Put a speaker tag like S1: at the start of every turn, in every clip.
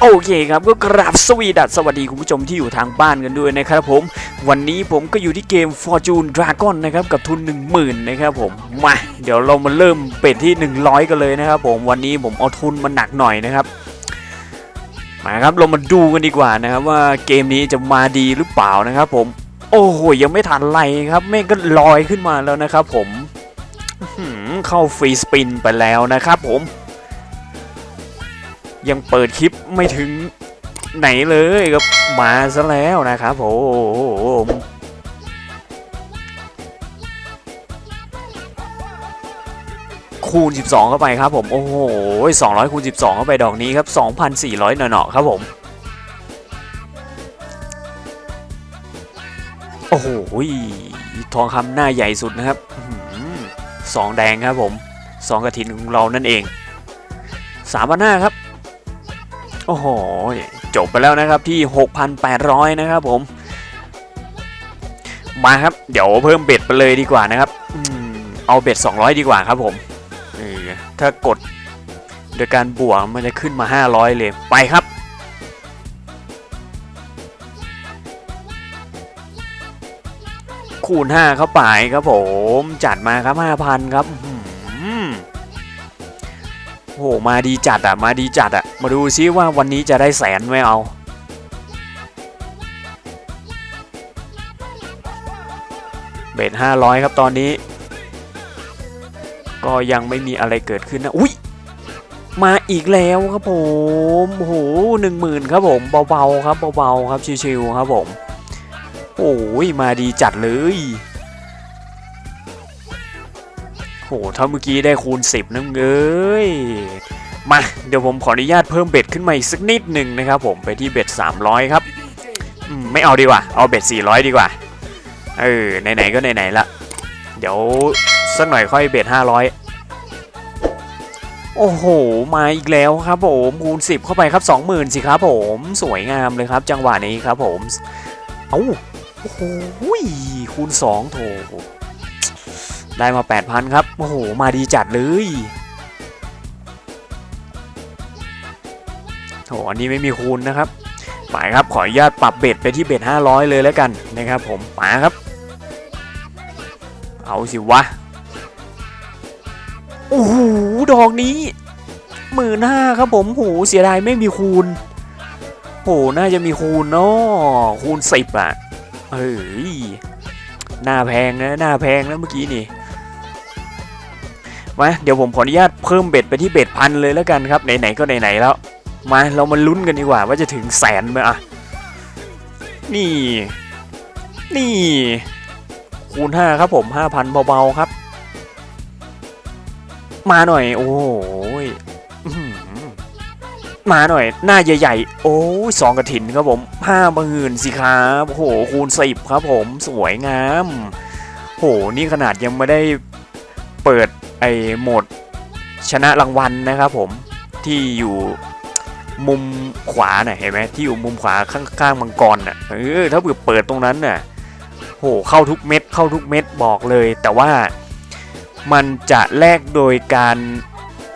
S1: โอเคครับก็กราบสวัสดีคุณผู้ชมที่อยู่ทางบ้านกันด้วยนะครับผมวันนี้ผมก็อยู่ที่เกม Fortune Dragon นะครับกับทุน 10,000 นะครับผมมาเดี๋ยวเรามาเริ่มเป็ดที่100กันเลยนะครับผมวันนี้ผมเอาทุนมาหนักหน่อยนะครับมาครับเรามาดูกันดีกว่านะครับว่าเกมนี้จะมาดีหรือเปล่านะครับผมโอ้โหยังไม่ทันไรครับแม่งก็ลอยขึ้นมาแล้วนะครับผมเข้าฟรีสปินไปแล้วนะครับผมยังเปิดคลิปไม่ถึงไหนเลยครับมาซะแล้วนะครับผมคูณ12เข้าไปครับผมโอ้โห200คูณ12เข้าไปดอกนี้ครับ 2,400 หน่อๆครับผมโอ้โหทองคำหน้าใหญ่สุดนะครับ2แดงครับผม2กระถินของเรานั่นเอง3,500ครับโอ้โหจบไปแล้วนะครับที่ 6,800 นะครับผมมาครับเดี๋ยวเพิ่มเบ็ดไปเลยดีกว่านะครับเอาเบ็ด200ดีกว่าครับผมถ้ากดโดยการบวกมันจะขึ้นมา500เลยไปครับคูณ5เข้าไปครับผมจัดมาครับ 5,000 ครับโอ้โหมาดีจัดอ่ะมาดูซิว่าวันนี้จะได้แสนไหมเอาเบ็ด500ครับตอนนี้ก็ยังไม่มีอะไรเกิดขึ้นนะอุ้ยมาอีกแล้วครับผมโอ้โห 10,000 ครับผมเบาๆครับครับชิวๆครับผมโอ้ยมาดีจัดเลยโหถ้าเมื่อกี้ได้คูณ10นะเอ้ยมาเดี๋ยวผมขออนุญาตเพิ่มเบ็ดขึ้นมาอีกสักนิดหนึ่งนะครับผมไปที่เบ็ด300ครับไม่เอาดีกว่าเอาเบ็ด400ดีกว่าไหนๆก็ไหนๆละเดี๋ยวสักหน่อยค่อยเบ็ด500โอ้โหมาอีกแล้วครับผมคูณ10เข้าไปครับ 20,000 สิครับผมสวยงามเลยครับจังหวะนี้ครับผมโอ้โหคูณ2โถได้มา 8,000 ครับโอ้โหมาดีจัดเลยโถอันนี้ไม่มีคูณนะครับไปครับขออนุญาตปรับเบ็ดไปที่เบ็ด500เลยแล้วกันนะครับผมมาครับเอาสิวะโอ้โหดอกนี้ 15,000 ครับผมโหเสียดายไม่มีคูณโหน่าจะมีคูณเนาะคูณ10อ่ะหน้าแพงนะเมื่อกี้นี่มาเดี๋ยวผมขออนุญาตเพิ่มเบ็ดไปที่เบ็ด1,000เลยแล้วกันครับไหนๆก็ไหนๆแล้วมาเรามาลุ้นกันดีกว่าว่าจะถึงแสนไหมอ่ะนี่คูณ5ครับผม 5,000 เบาๆครับมาหน่อยโอ้ยมาหน่อยหน้าใหญ่ๆโอ้ย2กระถินครับผม 50,000 สิครับโอ้โหคูณ10ครับผมสวยงามโหนี่ขนาดยังไม่ได้เปิดไอ้โหมดชนะรางวัลนะครับผมที่อยู่มุมขวาน่ะเห็นไหมที่อยู่มุมขวาข้างๆมังกรน่ะถ้าเปิดตรงนั้นน่ะโหเข้าทุกเม็ดบอกเลยแต่ว่ามันจะแลกโดยการ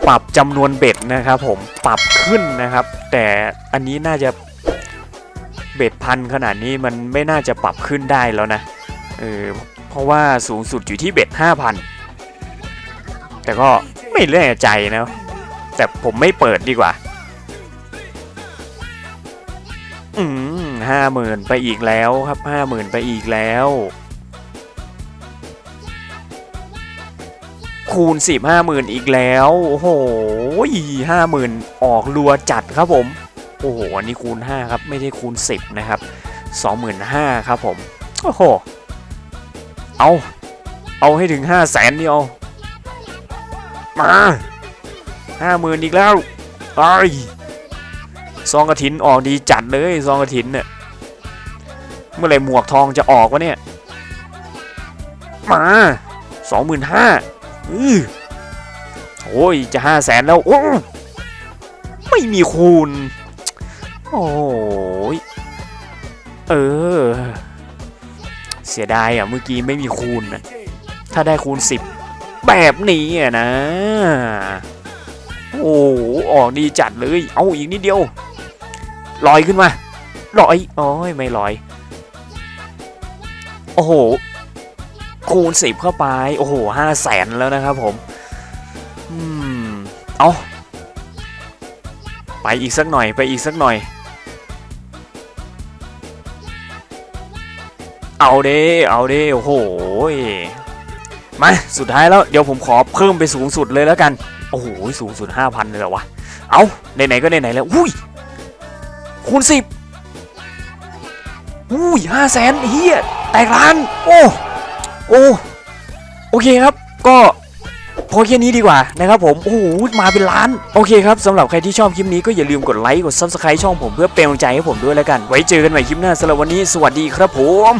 S1: ปรับจำนวนเบ็ดนะครับผมปรับขึ้นนะครับแต่อันนี้น่าจะเบ็ด1,000ขนาดนี้มันไม่น่าจะปรับขึ้นได้แล้วนะเพราะว่าสูงสุดอยู่ที่เบ็ด 5,000 แต่ก็ไม่แน่ใจนะแต่ผมไม่เปิดดีกว่า50,000 ไปอีกแล้วครับ 50,000 ไปอีกแล้วคูณ10 50,000 อีกแล้วโอ้โห 50,000 ออกรัวจัดครับผมโอ้โหอันนี้คูณ5ครับไม่ใช่คูณ10นะครับ 25,000 ครับผมโอ้โหเอาให้ถึง 500,000 นี่เอามา 50,000 อีกแล้วซองกระถินออกดีจัดเลยซองกระถินเนี่ยเมื่อไหร่หมวกทองจะออกวะเนี่ยมา 25,000โอ้ยจะ500,000แล้วโอ้ไม่มีคูณโอ้ยเสียดายอ่ะเมื่อกี้ไม่มีคูณนะถ้าได้คูณ10แบบนี้อ่ะนะโอ้ออกดีจัดเลยเอาอีกนิดเดียว ลอยขึ้นมาลอยโอ้ยไม่ลอยโอ้โหคูณ10เข้าไปโอ้โห500,000แล้วนะครับผมเอาไปอีกสักหน่อยไปอีกสักหน่อยเอาเด้เอาเด้โอ้โหมาสุดท้ายแล้วเดี๋ยวผมขอเพิ่มไปสูงสุดเลยแล้วกันโอ้โหสูงสุด 5,000 เลยเหรอวะเอาไหนๆก็ไหนๆแล้วอุ้ยคูณ10อุ้ย500,000เฮียแตกล้านโอ้โอเคครับก็พอแค่นี้ดีกว่านะครับผมโอ้โหมาเป็นล้านโอเคครับสำหรับใครที่ชอบคลิปนี้ก็อย่าลืมกดไลค์กด Subscribe ช่องผมเพื่อเป็นกำลังใจให้ผมด้วยแล้วกันไว้เจอกันใหม่คลิปหน้าสำหรับวันนี้สวัสดีครับผม